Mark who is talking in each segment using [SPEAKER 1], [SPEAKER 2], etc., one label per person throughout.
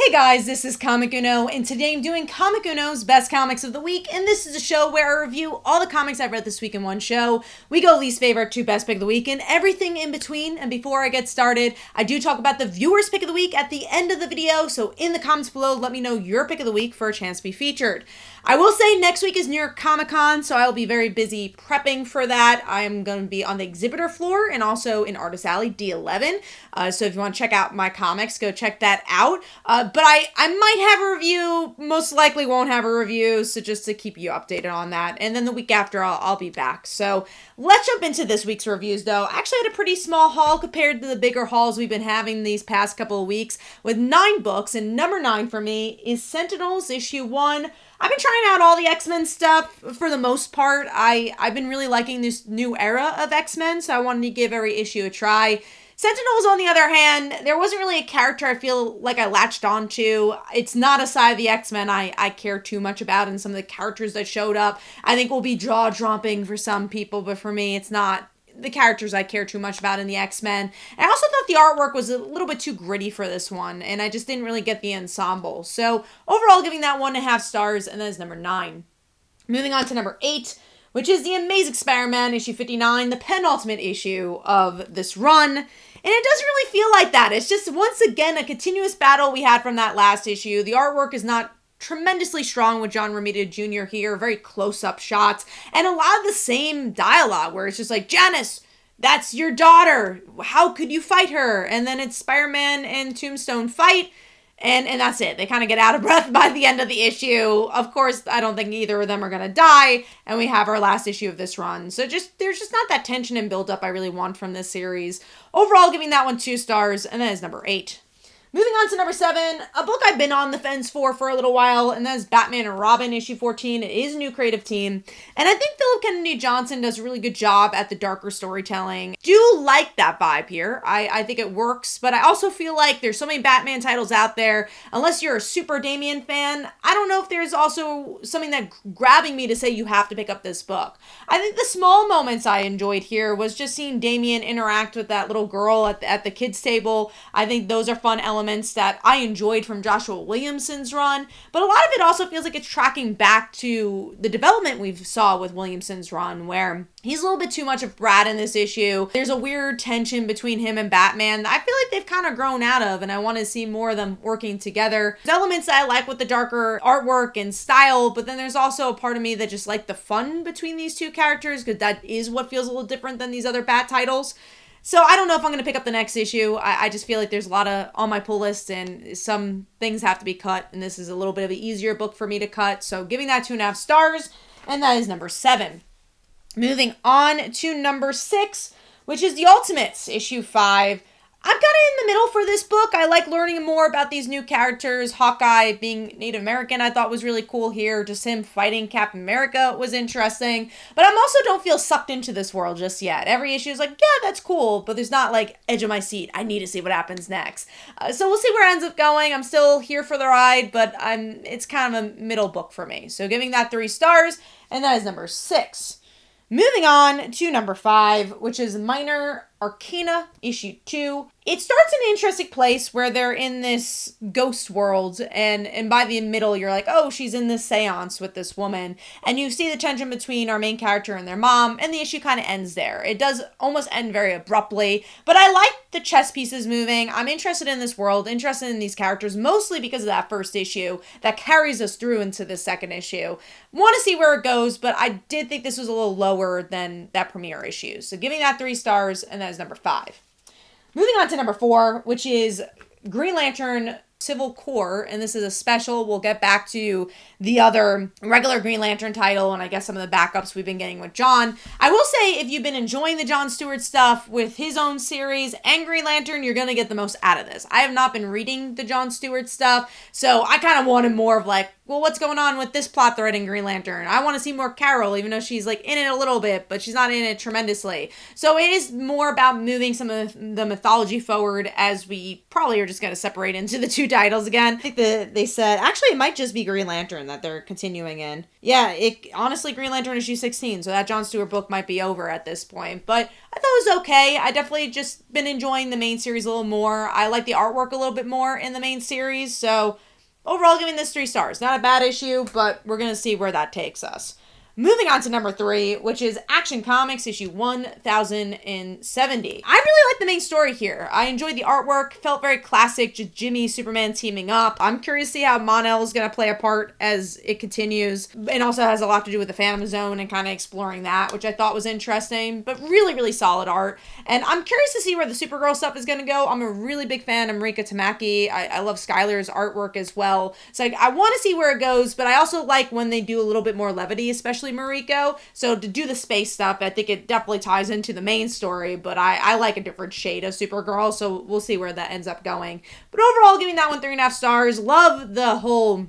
[SPEAKER 1] Hey guys, this is Comic Uno, and today I'm doing Comic Uno's Best Comics of the Week, and this is a show where I review all the comics I've read this week in one show. We go least favorite to best pick of the week, and everything in between. And before I get started, I do talk about the viewer's pick of the week at the end of the video, so in the comments below, let me know your pick of the week for a chance to be featured. I will say next week is New York Comic Con, so I will be very busy prepping for that. I am going to be on the exhibitor floor and also in Artist Alley D11, so if you want to check out my comics, go check that out. But I might have a review, most likely won't have a review, so just to keep you updated on that. And then the week after, I'll be back. So let's jump into this week's reviews, though. I actually had a pretty small haul compared to the bigger hauls we've been having these past couple of weeks, with 9 books, and number 9 for me is Sentinels, issue 1. I've been trying out all the X-Men stuff for the most part. I've been really liking this new era of X-Men, so I wanted to give every issue a try. Sentinels, on the other hand, there wasn't really a character I feel like I latched onto. It's not a side of the X-Men I care too much about, and some of the characters that showed up I think will be jaw-dropping for some people, but for me, it's not the characters I care too much about in the X-Men. And I also thought the artwork was a little bit too gritty for this one, and I just didn't really get the ensemble. So overall, giving that 1.5 stars, and that is number 9. Moving on to number 8, which is The Amazing Spider-Man, issue 59, the penultimate issue of this run. And it doesn't really feel like that. It's just, once again, a continuous battle we had from that last issue. The artwork is not tremendously strong with John Romita Jr. here, very close-up shots, and a lot of the same dialogue where it's just like, Janice, that's your daughter. How could you fight her? And then it's Spider-Man and Tombstone fight, and that's it. They kind of get out of breath by the end of the issue. Of course, I don't think either of them are going to die, and we have our last issue of this run. So there's just not that tension and build-up I really want from this series. Overall, giving that one 2 stars, and that is number 8. Moving on to number 7, a book I've been on the fence for a little while, and that is Batman and Robin, issue 14. It is a new creative team, and I think Philip Kennedy Johnson does a really good job at the darker storytelling. Do like that vibe here. I think it works, but I also feel like there's so many Batman titles out there. Unless you're a super Damian fan, I don't know if there's also something that grabbing me to say you have to pick up this book. I think the small moments I enjoyed here was just seeing Damian interact with that little girl at the kids' table. I think those are fun elements that I enjoyed from Joshua Williamson's run, but a lot of it also feels like it's tracking back to the development we saw with Williamson's run, where he's a little bit too much of Brad in this issue. There's a weird tension between him and Batman that I feel like they've kind of grown out of, and I want to see more of them working together. There's elements that I like with the darker artwork and style, but then there's also a part of me that just like the fun between these two characters, because that is what feels a little different than these other Bat titles. So I don't know if I'm going to pick up the next issue. I just feel like there's a lot on my pull list, and some things have to be cut, and this is a little bit of an easier book for me to cut. So giving that 2.5 stars, and that is number 7. Moving on to number 6, which is The Ultimates, issue 5. I'm kind of in the middle for this book. I like learning more about these new characters. Hawkeye being Native American I thought was really cool here. Just him fighting Captain America was interesting. But I also don't feel sucked into this world just yet. Every issue is like, yeah, that's cool. But there's not like edge of my seat. I need to see what happens next. So we'll see where it ends up going. I'm still here for the ride, but it's kind of a middle book for me. So giving that 3 stars, and that is number 6. Moving on to number 5, which is Minor Arcana, issue 2. It starts in an interesting place where they're in this ghost world, and by the middle, you're like, oh, she's in this seance with this woman, and you see the tension between our main character and their mom, and the issue kind of ends there. It does almost end very abruptly, but I like the chess pieces moving. I'm interested in this world, interested in these characters, mostly because of that first issue that carries us through into the second issue. Want to see where it goes, but I did think this was a little lower than that premiere issue. So giving that 3 stars, and that is number 5. Moving on to number 4, which is Green Lantern Civil Core, and this is a special. We'll get back to the other regular Green Lantern title, and I guess some of the backups we've been getting with John. I will say, if you've been enjoying the John Stewart stuff with his own series and Green Lantern, you're going to get the most out of this. I have not been reading the John Stewart stuff, so I kind of wanted more of like, well, what's going on with this plot thread in Green Lantern? I want to see more Carol, even though she's like in it a little bit, but she's not in it tremendously. So it is more about moving some of the mythology forward, as we probably are just going to separate into the two titles again. I think that they said, actually, it might just be Green Lantern that they're continuing in. Yeah, honestly, Green Lantern issue 16, so that Jon Stewart book might be over at this point. But I thought it was okay. I definitely just been enjoying the main series a little more. I like the artwork a little bit more in the main series, so overall giving this 3 stars. Not a bad issue, but we're going to see where that takes us. Moving on to number 3, which is Action Comics issue 1070. I really like the main story here. I enjoyed the artwork, felt very classic, just Jimmy, Superman teaming up. I'm curious to see how Mon-El is going to play a part as it continues, and also has a lot to do with the Phantom Zone and kind of exploring that, which I thought was interesting, but really, really solid art. And I'm curious to see where the Supergirl stuff is going to go. I'm a really big fan of Marika Tamaki. I love Skylar's artwork as well. So I want to see where it goes, but I also like when they do a little bit more levity, especially Mariko. So to do the space stuff, I think it definitely ties into the main story, but I like a different shade of Supergirl, so we'll see where that ends up going. But overall, giving that one 3.5 stars. Love the whole,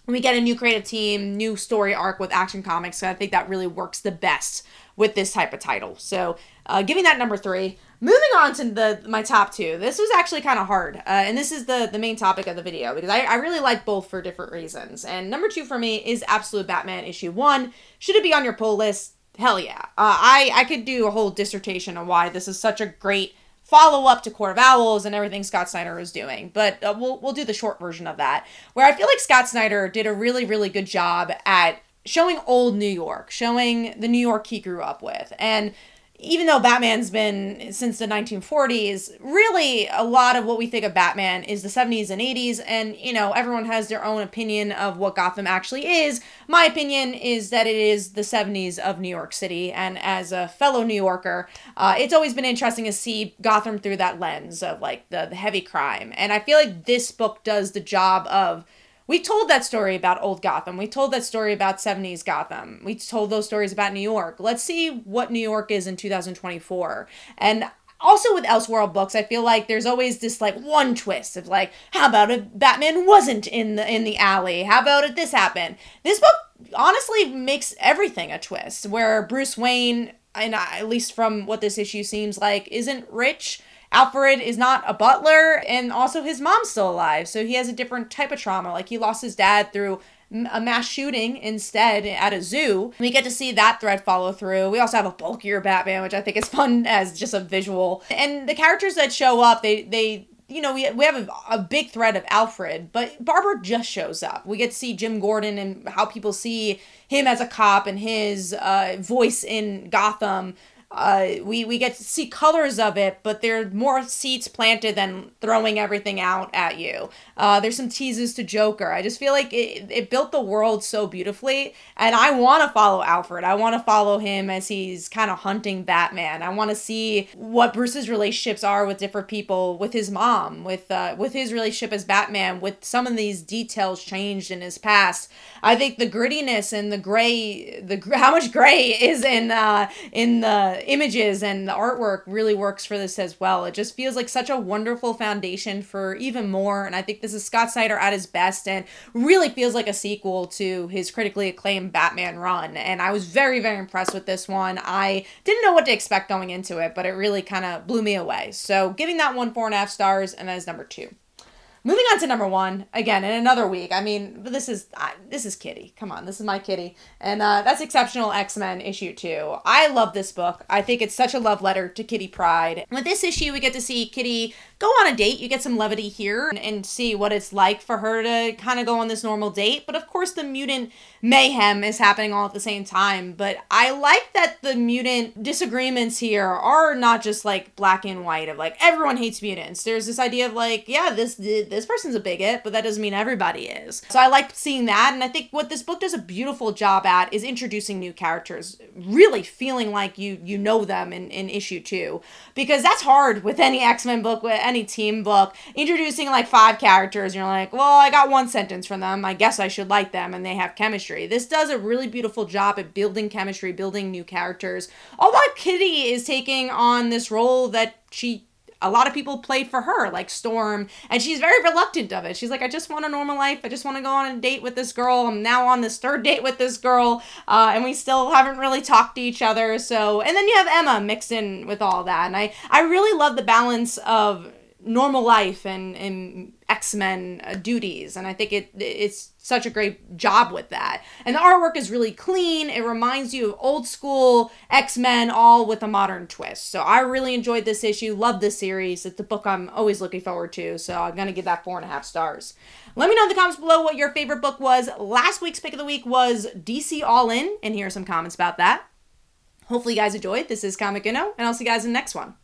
[SPEAKER 1] we get a new creative team, new story arc with Action Comics, so I think that really works the best with this type of title. So giving that number 3. Moving on to my top 2. This was actually kind of hard, and this is the main topic of the video, because I really like both for different reasons. And number 2 for me is Absolute Batman issue 1. Should it be on your pull list? Hell yeah. I could do a whole dissertation on why this is such a great follow-up to Court of Owls and everything Scott Snyder is doing, but we'll do the short version of that, where I feel like Scott Snyder did a really, really good job at showing old New York, showing the New York he grew up with. And even though Batman's been since the 1940s, really a lot of what we think of Batman is the 70s and 80s, and, you know, everyone has their own opinion of what Gotham actually is. My opinion is that it is the 70s of New York City, and as a fellow New Yorker, it's always been interesting to see Gotham through that lens of, like, the heavy crime. And I feel like this book does the job of, we told that story about old Gotham. We told that story about 70s Gotham. We told those stories about New York. Let's see what New York is in 2024. And also with Elseworld books, I feel like there's always this like one twist of like, how about if Batman wasn't in the alley? How about if this happened? This book honestly makes everything a twist, where Bruce Wayne, and at least from what this issue seems like, isn't rich. Alfred is not a butler, and also his mom's still alive, so he has a different type of trauma. Like, he lost his dad through a mass shooting instead at a zoo. We get to see that thread follow through. We also have a bulkier Batman, which I think is fun as just a visual. And the characters that show up, they you know, we have a big thread of Alfred, but Barbara just shows up. We get to see Jim Gordon and how people see him as a cop and his voice in Gotham. We get to see colors of it, but there are more seeds planted than throwing everything out at you. There's some teases to Joker. I just feel like it built the world so beautifully, and I want to follow Alfred. I want to follow him as he's kind of hunting Batman. I want to see what Bruce's relationships are with different people, with his mom, with his relationship as Batman, with some of these details changed in his past. I think the grittiness and the gray, how much gray is in the images and the artwork really works for this as well. It just feels like such a wonderful foundation for even more, and I think this is Scott Snyder at his best, and really feels like a sequel to his critically acclaimed Batman run, and I was very, very impressed with this one. I didn't know what to expect going into it, but it really kind of blew me away. So giving that one 4.5 stars, and that is number 2. Moving on to number 1, again, in another week. I mean, this is Kitty. Come on, this is my Kitty. And that's Exceptional X-Men issue 2. I love this book. I think it's such a love letter to Kitty Pryde. With this issue, we get to see Kitty go on a date. You get some levity here and see what it's like for her to kind of go on this normal date. But of course, the mutant mayhem is happening all at the same time. But I like that the mutant disagreements here are not just like black and white of like everyone hates mutants. There's this idea of like, yeah, this person's a bigot, but that doesn't mean everybody is. So I like seeing that, and I think what this book does a beautiful job at is introducing new characters, really feeling like you know them in issue 2, because that's hard with any X-Men book, with any team book, introducing like 5 characters, and you're like, well, I got one sentence from them, I guess I should like them, and they have chemistry. This does a really beautiful job at building chemistry, building new characters, all while Kitty is taking on this role that she a lot of people played for her, like Storm, and she's very reluctant of it. She's like, I just want a normal life. I just want to go on a date with this girl. I'm now on this third date with this girl, and we still haven't really talked to each other. So, and then you have Emma mixed in with all that, and I really love the balance of normal life and X-Men duties, and I think it's such a great job with that. And the artwork is really clean. It reminds you of old school X-Men, all with a modern twist. So I really enjoyed this issue. Love this series. It's the book I'm always looking forward to. So I'm gonna give that 4.5 stars. Let me know in the comments below what your favorite book was. Last week's pick of the week was DC All In, and here are some comments about that. Hopefully you guys enjoyed. This is Comic Uno, and I'll see you guys in the next one.